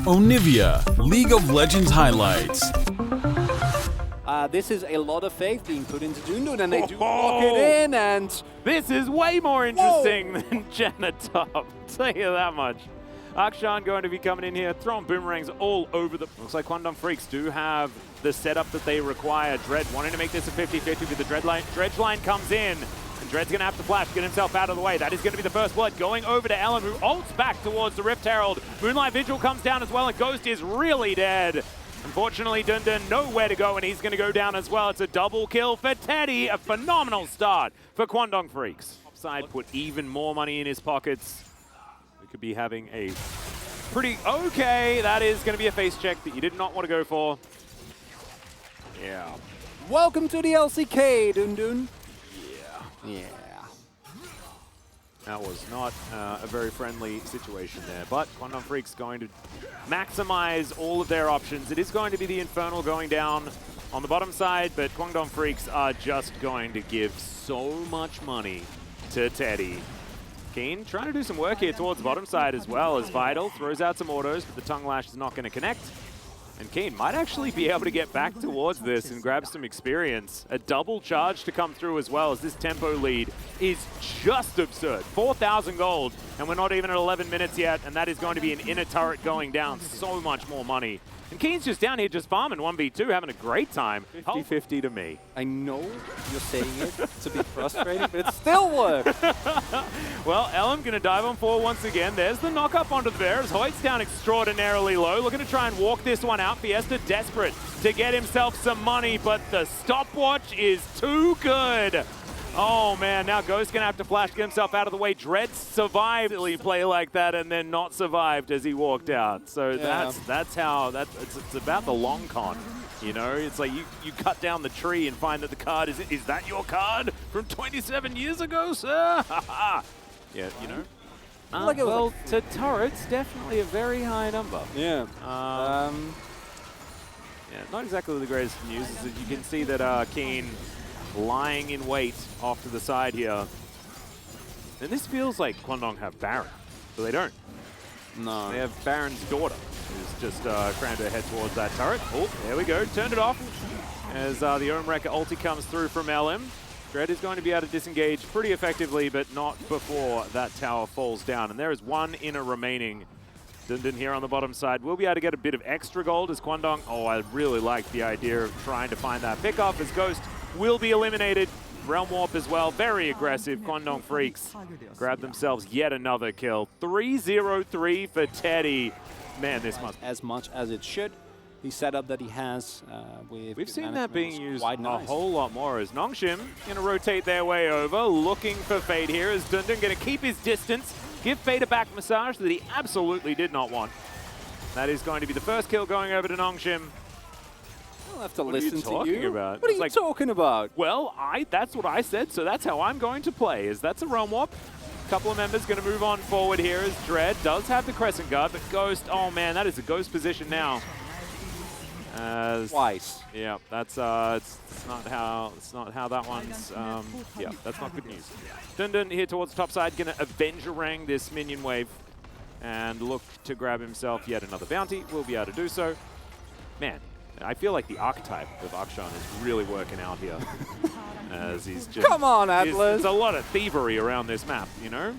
Onivia, League of Legends highlights. This is a lot of faith being put into Dundun, and they do lock it in, and... This is way more interesting than Jenna top, I'll tell you that much. Akshan going to be coming in here, throwing boomerangs all over the... Looks like Kwangdong Freecs do have the setup that they require. Dread wanting to make this a 50-50 with the Dredge line comes in. And Dread's going to have to flash, get himself out of the way. That is going to be the first blood going over to Ellen, who ults back towards the Rift Herald. Moonlight Vigil comes down as well, and Ghost is really dead. Unfortunately, Dundun nowhere to go, and he's going to go down as well. It's a double kill for Teddy. A phenomenal start for Kwangdong Freecs. Upside put even more money in his pockets. We could be having a pretty okay. That is going to be a face check that you did not want to go for. Yeah. Welcome to the LCK, Dundun. Yeah. That was not a very friendly situation there, but Kwangdong Freecs going to maximize all of their options. It is going to be the Infernal going down on the bottom side, but Kwangdong Freecs are just going to give so much money to Teddy. Keen trying to do some work here towards the bottom side as well, as Vital throws out some autos, but the Tongue Lash is not going to connect. And Keen might actually be able to get back towards this and grab some experience. A double charge to come through as well, as this tempo lead is just absurd. 4,000 gold, and we're not even at 11 minutes yet, and that is going to be an inner turret going down. So much more money. And Keen's just down here just farming 1v2, having a great time. 50-50 to me. I know you're saying it to be frustrating, but it still works. Well, Ellen going to dive on 4 once again. There's the knock up onto the bear as Hoyt's down extraordinarily low. Looking to try and walk this one out. Fiesta desperate to get himself some money, but the stopwatch is too good. Oh man, now Ghost gonna have to flash, get himself out of the way. Dread survived a play like that and then not survived as he walked out. So yeah. that's how it's about the long con. You know, it's like you cut down the tree and find that the card is that your card from 27 years ago, sir? Yeah, you know. Well, to turrets, definitely a very high number. Yeah. Yeah, not exactly the greatest news is that you can see that Keen lying in wait off to the side here. And this feels like Kwangdong have Baron, but they don't. No. They have Baron's daughter, who's just crammed her head towards that turret. Oh, there we go, turned it off. As the Omwrecker ulti comes through from LM. Dread is going to be able to disengage pretty effectively, but not before that tower falls down. And there is one inner remaining. Dundun here on the bottom side. We'll be able to get a bit of extra gold as Kwangdong. Oh, I really like the idea of trying to find that pickoff as Ghost will be eliminated. Realm Warp as well, very aggressive. Kwangdong Freecs grab themselves yet another kill. 3-0-3 for Teddy. Man, this must... As much as it should. The setup that he has with... We've seen that being used nice. a whole lot more as Nongshim going to rotate their way over, looking for Fade here as Dundun going to keep his distance, give Fade a back massage that he absolutely did not want. That is going to be the first kill going over to Nongshim. I'll have to What listen are you to talking you. about? What are It's you like, talking about? Well, that's what I said, so that's how I'm going to play, is that's a Realm Warp. A couple of members going to move on forward here as Dread does have the Crescent Guard, but Ghost, oh man, that is a Ghost position now. Twice. Yeah, that's it's not how that one's yeah, that's not good news. Dundun here towards the top side, gonna Avenger-rang this minion wave and look to grab himself yet another bounty. Will be able to do so. Man, I feel like the archetype of Akshan is really working out here. As he's just... Come on, Atlas! There's a lot of thievery around this map, you know?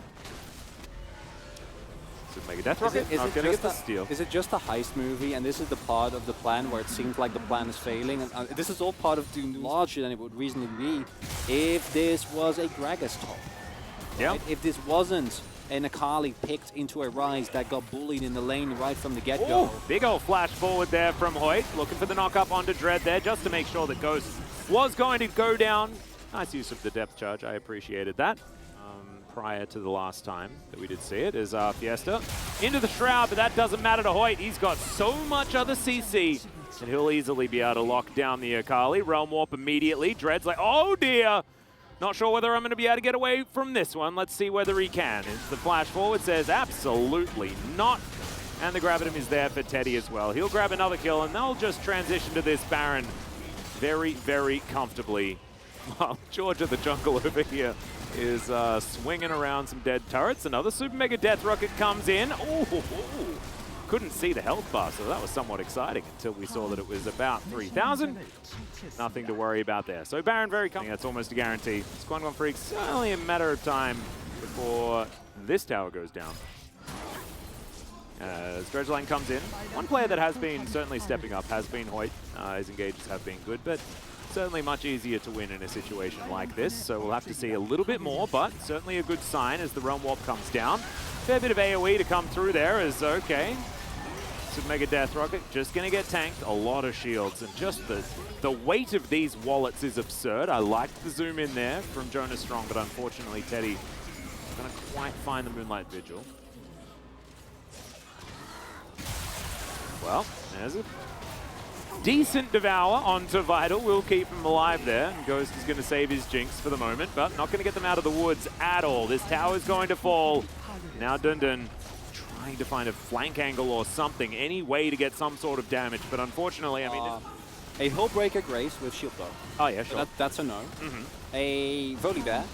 Mega Death Rocket, not gonna get the steal. Is it just a heist movie, and this is the part of the plan where it seems like the plan is failing? And this is all part of doing larger than it would reasonably be if this was a Gragas top. Yeah. Right? If this wasn't an Akali picked into a Rise that got bullied in the lane right from the get-go. Big old flash forward there from Hoyt, looking for the knock-up onto Dread there, just to make sure that Ghost was going to go down. Nice use of the depth charge, I appreciated that. Prior to the last time that we did see it, is Fiesta into the Shroud, but that doesn't matter to Hoyt. He's got so much other CC, and he'll easily be able to lock down the Akali. Realm Warp immediately. Dread's like, oh dear! Not sure whether I'm going to be able to get away from this one. Let's see whether he can. As the flash forward says, absolutely not. And the Gravitum is there for Teddy as well. He'll grab another kill, and they'll just transition to this Baron very, very comfortably. While George of the Jungle over here is swinging around some dead turrets. Another Super Mega Death Rocket comes in. Ooh, couldn't see the health bar, so that was somewhat exciting until we saw that it was about 3,000. Nothing to worry about there. So Baron very comfortable. That's almost a guarantee. It's Kwangdong Freecs, only a matter of time before this tower goes down. As Dredgeline comes in, one player that has been certainly stepping up has been Hoyt. His engages have been good, but certainly much easier to win in a situation like this. So we'll have to see a little bit more, but certainly a good sign as the Realm Warp comes down. Fair bit of AoE to come through there is okay. It's a Mega Death Rocket, just going to get tanked. A lot of shields, and just the weight of these wallets is absurd. I liked the zoom in there from Jonas Strong, but unfortunately Teddy going to quite find the Moonlight Vigil. Well, there's a decent devour onto Vital. Will keep him alive there. And Ghost is going to save his Jinx for the moment, but not going to get them out of the woods at all. This tower is going to fall. Now Dundun trying to find a flank angle or something, any way to get some sort of damage, but unfortunately, I mean... a Hullbreaker Grace with Shield Blow. Oh yeah, sure. That's a no. A Volibear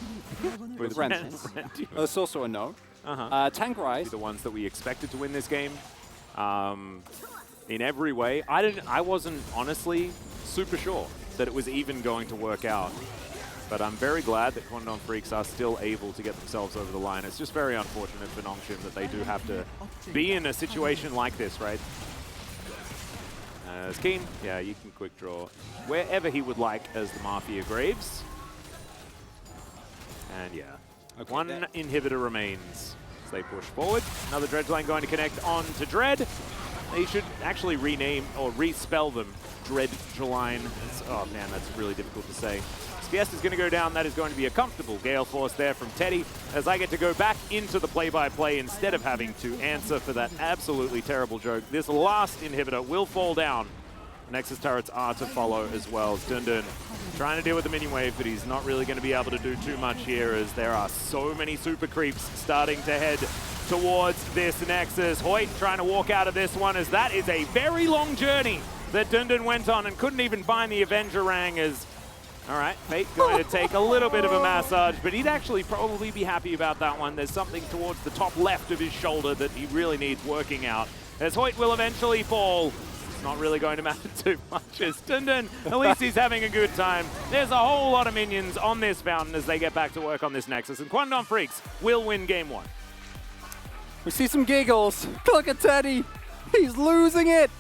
with Rent. That's also a no. Tank Rise. The ones that we expected to win this game. In every way. I wasn't honestly super sure that it was even going to work out. But I'm very glad that Kwangdong Freecs are still able to get themselves over the line. It's just very unfortunate for Nongshim that they do have to be in a situation like this, right? As Keen, yeah, you can quick draw wherever he would like as the Mafia Graves. And yeah, one inhibitor remains as they push forward. Another Dredgeline going to connect on to Dread. They should actually rename or respell them Dredgeline. Oh man, that's really difficult to say. Fiesta's going to go down. That is going to be a comfortable Gale Force there from Teddy, as I get to go back into the play-by-play instead of having to answer for that absolutely terrible joke. This last inhibitor will fall down. Nexus turrets are to follow as well. Dundun trying to deal with the minion wave, but he's not really going to be able to do too much here, as there are so many super creeps starting to head towards this Nexus. Hoyt trying to walk out of this one, as that is a very long journey that Dundun went on and couldn't even find the Avenger Rang. As all right, Fate going to take a little bit of a massage, but he'd actually probably be happy about that one. There's something towards the top left of his shoulder that he really needs working out. As Hoyt will eventually fall, it's not really going to matter too much. As Dundun, at least he's having a good time. There's a whole lot of minions on this fountain as they get back to work on this Nexus, and Kwangdong Freecs will win game one. We see some giggles. Look at Teddy. He's losing it.